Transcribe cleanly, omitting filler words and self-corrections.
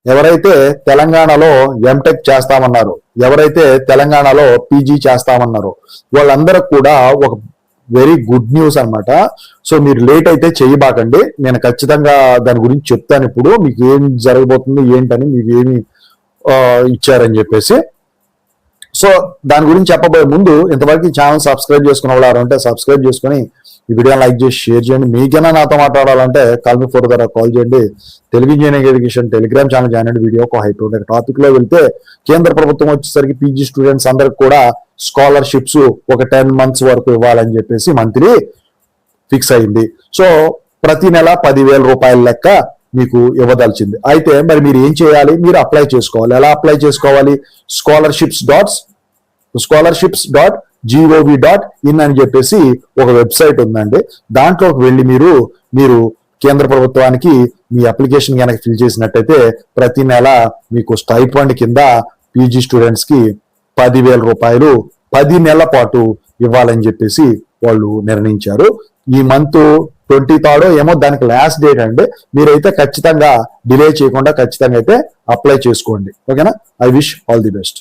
ఎవరైతే తెలంగాణలో ఎంటెక్ చేస్తామన్నారు, ఎవరైతే తెలంగాణలో పీజీ చేస్తామన్నారో వాళ్ళందరూ కూడా ఒక వెరీ గుడ్ న్యూస్ అన్నమాట. సో మీరు లేట్ అయితే చేయబాకండి. నేను ఖచ్చితంగా దాని గురించి చెప్తాను. ఇప్పుడు మీకు ఏం జరగబోతుంది ఏంటని మీకు ఏమి ఇచ్చారని చెప్పేసి. సో దాని గురించి చెప్పబోయే ముందు ఇంతవరకు ఈ ఛానల్ సబ్స్క్రైబ్ చేసుకున్న వాళ్ళు అంటే సబ్స్క్రైబ్ చేసుకుని ఈ వీడియోని లైక్ చేసి షేర్ చేయండి. మీకైనా నాతో మాట్లాడాలంటే కాల్ మీ ఫోర్ ద్వారా కాల్ చేయండి. Telugu engineering education Telegram channel join అయ్యి వీడియో ఒక హైప్ ఉండే టాపిక్ లో వెళ్తే కేంద్ర ప్రభుత్వం వచ్చేసరికి పీజీ స్టూడెంట్స్ అందరికి కూడా స్కాలర్షిప్స్ ఒక 10 months వరకు ఇవ్వాలని చెప్పేసి మంత్లీ ఫిక్స్ అయింది. సో ప్రతి నెల 10,000 రూపాయల లెక్క మీకు ఇవ్వదలిచింది. అయితే మరి మీరు ఏం చేయాలి? మీరు అప్లై చేసుకోవాలి. ఎలా అప్లై చేసుకోవాలి? scholarships.gov.in అని చెప్పేసి ఒక వెబ్సైట్ ఉందండి. దాంట్లోకి వెళ్ళి మీరు కేంద్ర ప్రభుత్వానికి మీ అప్లికేషన్ కనుక ఫిల్ చేసినట్టయితే ప్రతి నెల మీకు స్టైఫండ్ కింద పీజీ స్టూడెంట్స్ కి 10,000 రూపాయలు 10 నెలల పాటు ఇవ్వాలని చెప్పేసి వాళ్ళు నిర్ణయించారు. ఈ మంత్ 23rd ఏమో దానికి లాస్ట్ డేట్ అండి. మీరైతే ఖచ్చితంగా డిలే చేయకుండా ఖచ్చితంగా అయితే అప్లై చేసుకోండి. ఓకేనా? I wish all the best.